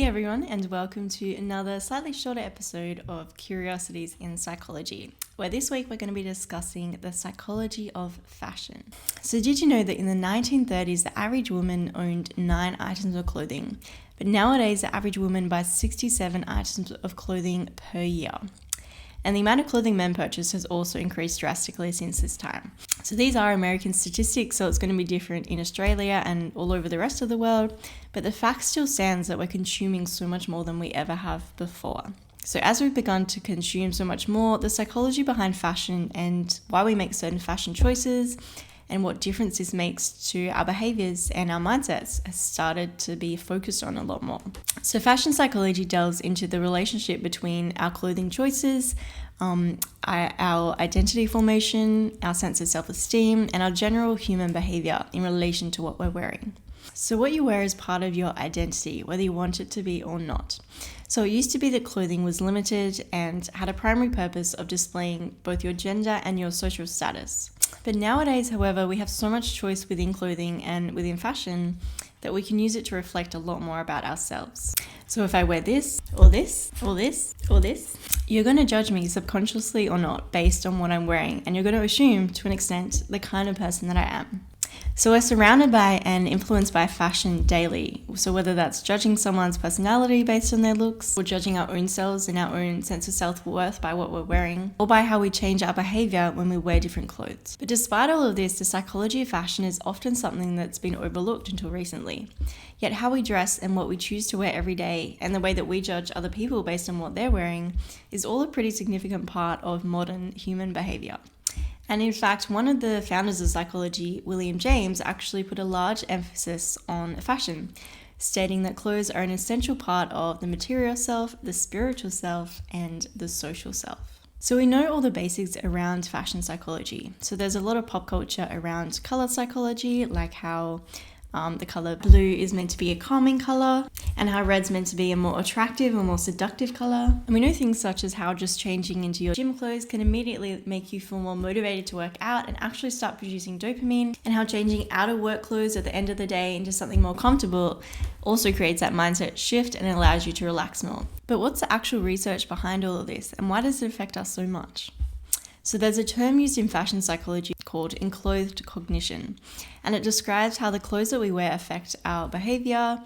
everyone, and welcome to another slightly shorter episode of Curiosities in Psychology, where this week we're going to be discussing the psychology of fashion. So did you know that in the 1930s, the average woman owned 9 items of clothing, but nowadays the average woman buys 67 items of clothing per year? And the amount of clothing men purchase has also increased drastically since this time. So these are American statistics, so it's going to be different in Australia and all over the rest of the world. But the fact still stands that we're consuming so much more than we ever have before. So as we've begun to consume so much more, the psychology behind fashion and why we make certain fashion choices and what difference this makes to our behaviours and our mindsets has started to be focused on a lot more. So fashion psychology delves into the relationship between our clothing choices, our identity formation, our sense of self-esteem, and our general human behaviour in relation to what we're wearing. So what you wear is part of your identity, whether you want it to be or not. So it used to be that clothing was limited and had a primary purpose of displaying both your gender and your social status. But nowadays, however, we have so much choice within clothing and within fashion that we can use it to reflect a lot more about ourselves. So if I wear this, or this, or this, or this, you're going to judge me subconsciously or not based on what I'm wearing, and you're going to assume, to an extent, the kind of person that I am. So we're surrounded by and influenced by fashion daily. So whether that's judging someone's personality based on their looks, or judging our own selves and our own sense of self-worth by what we're wearing, or by how we change our behavior when we wear different clothes. But despite all of this, the psychology of fashion is often something that's been overlooked until recently. Yet how we dress and what we choose to wear every day, and the way that we judge other people based on what they're wearing, is all a pretty significant part of modern human behavior. And in fact, one of the founders of psychology, William James, actually put a large emphasis on fashion, stating that clothes are an essential part of the material self, the spiritual self, and the social self. So we know all the basics around fashion psychology. So there's a lot of pop culture around color psychology, like how the color blue is meant to be a calming color, and how red's meant to be a more attractive or more seductive color. And we know things such as how just changing into your gym clothes can immediately make you feel more motivated to work out and actually start producing dopamine, and how changing out of work clothes at the end of the day into something more comfortable also creates that mindset shift and allows you to relax more. But what's the actual research behind all of this, and why does it affect us so much? So there's a term used in fashion psychology called enclothed cognition, and it describes how the clothes that we wear affect our behavior,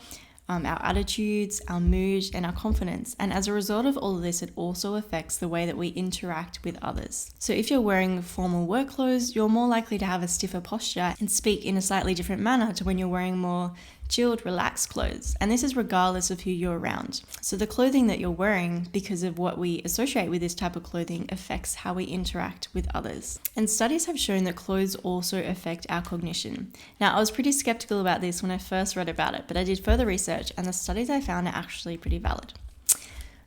our attitudes, our mood, and our confidence. And as a result of all of this, it also affects the way that we interact with others. So if you're wearing formal work clothes, you're more likely to have a stiffer posture and speak in a slightly different manner to when you're wearing more chilled, relaxed clothes. And this is regardless of who you're around. So the clothing that you're wearing, because of what we associate with this type of clothing, affects how we interact with others. And studies have shown that clothes also affect our cognition. Now, I was pretty skeptical about this when I first read about it, but I did further research, and the studies I found are actually pretty valid.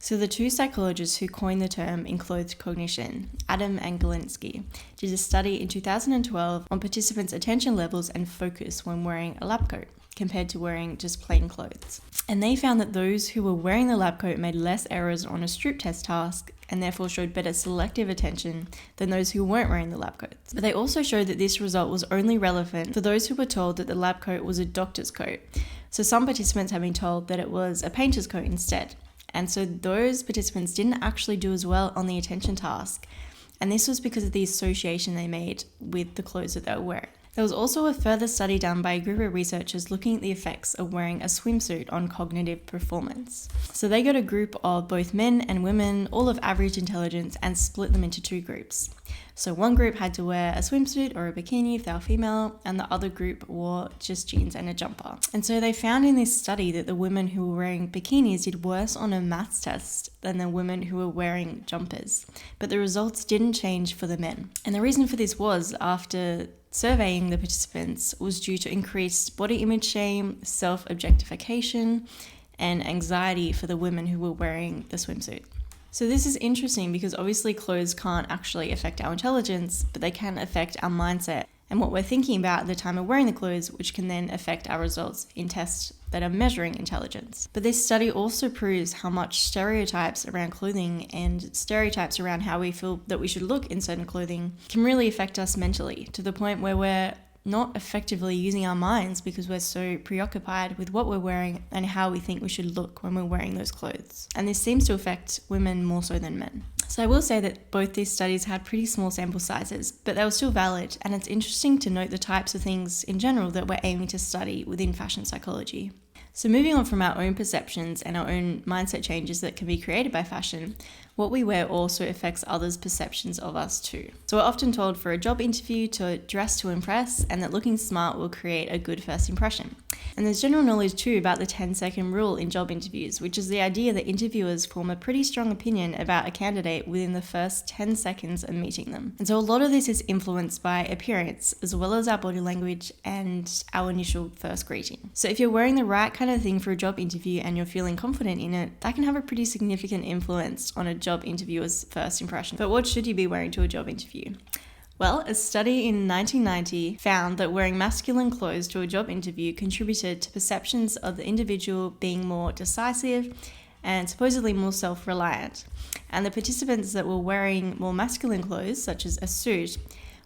So the two psychologists who coined the term enclothed cognition, Adam and Galinsky, did a study in 2012 on participants' attention levels and focus when wearing a lab coat, compared to wearing just plain clothes. And they found that those who were wearing the lab coat made less errors on a strip test task and therefore showed better selective attention than those who weren't wearing the lab coats. But they also showed that this result was only relevant for those who were told that the lab coat was a doctor's coat. So some participants had been told that it was a painter's coat instead. And so those participants didn't actually do as well on the attention task. And this was because of the association they made with the clothes that they were wearing. There was also a further study done by a group of researchers looking at the effects of wearing a swimsuit on cognitive performance. So they got a group of both men and women, all of average intelligence, and split them into 2 groups. So one group had to wear a swimsuit or a bikini if they were female, and the other group wore just jeans and a jumper. And so they found in this study that the women who were wearing bikinis did worse on a maths test than the women who were wearing jumpers. But the results didn't change for the men. And the reason for this was, after surveying the participants, was due to increased body image shame, self-objectification, and anxiety for the women who were wearing the swimsuit. So this is interesting because obviously clothes can't actually affect our intelligence, but they can affect our mindset and what we're thinking about at the time of wearing the clothes, which can then affect our results in tests that are measuring intelligence. But this study also proves how much stereotypes around clothing and stereotypes around how we feel that we should look in certain clothing can really affect us mentally, to the point where we're not effectively using our minds because we're so preoccupied with what we're wearing and how we think we should look when we're wearing those clothes. And this seems to affect women more so than men. So I will say that both these studies had pretty small sample sizes, but they were still valid, and it's interesting to note the types of things in general that we're aiming to study within fashion psychology. So moving on from our own perceptions and our own mindset changes that can be created by fashion, what we wear also affects others' perceptions of us too. So we're often told for a job interview to dress to impress, and that looking smart will create a good first impression. And there's general knowledge too about the 10-second rule in job interviews, which is the idea that interviewers form a pretty strong opinion about a candidate within the first 10 seconds of meeting them. And so a lot of this is influenced by appearance, as well as our body language and our initial first greeting. So if you're wearing the right kind of thing for a job interview and you're feeling confident in it, that can have a pretty significant influence on a job interviewer's first impression. But what should you be wearing to a job interview? Well, a study in 1990 found that wearing masculine clothes to a job interview contributed to perceptions of the individual being more decisive and supposedly more self-reliant. And the participants that were wearing more masculine clothes, such as a suit,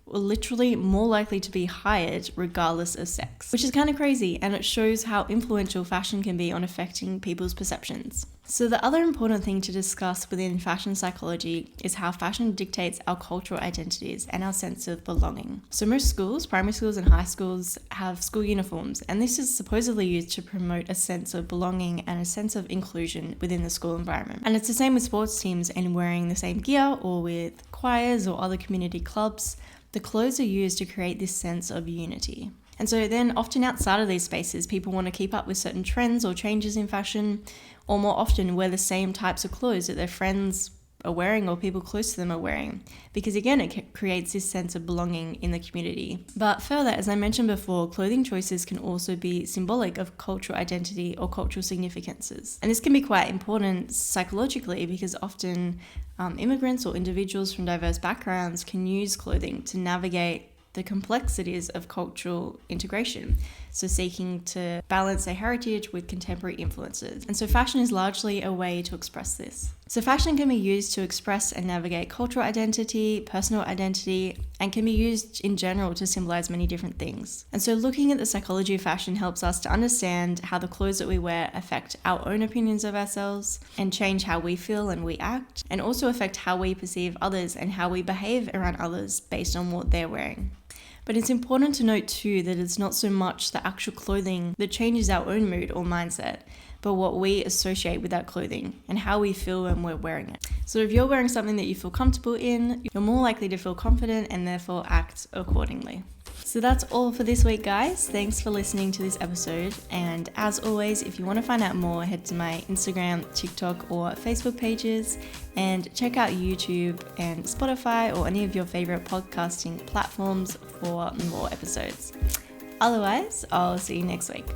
were literally more likely to be hired regardless of sex, which is kind of crazy, and it shows how influential fashion can be on affecting people's perceptions. So the other important thing to discuss within fashion psychology is how fashion dictates our cultural identities and our sense of belonging. So most schools, primary schools and high schools, have school uniforms, and this is supposedly used to promote a sense of belonging and a sense of inclusion within the school environment. And it's the same with sports teams and wearing the same gear, or with choirs or other community clubs. The clothes are used to create this sense of unity. And so then often outside of these spaces, people want to keep up with certain trends or changes in fashion, or more often wear the same types of clothes that their friends are wearing or people close to them are wearing, because again, it creates this sense of belonging in the community. But further, as I mentioned before, clothing choices can also be symbolic of cultural identity or cultural significances. And this can be quite important psychologically, because often immigrants or individuals from diverse backgrounds can use clothing to navigate the complexities of cultural integration, so seeking to balance their heritage with contemporary influences. And so fashion is largely a way to express this. So fashion can be used to express and navigate cultural identity, personal identity, and can be used in general to symbolize many different things. And so looking at the psychology of fashion helps us to understand how the clothes that we wear affect our own opinions of ourselves and change how we feel and we act, and also affect how we perceive others and how we behave around others based on what they're wearing. But it's important to note too that it's not so much the actual clothing that changes our own mood or mindset, but what we associate with that clothing and how we feel when we're wearing it. So if you're wearing something that you feel comfortable in, you're more likely to feel confident and therefore act accordingly. So that's all for this week, guys. Thanks for listening to this episode. And as always, if you want to find out more, head to my Instagram, TikTok, or Facebook pages, and check out YouTube and Spotify or any of your favorite podcasting platforms for more episodes. Otherwise, I'll see you next week.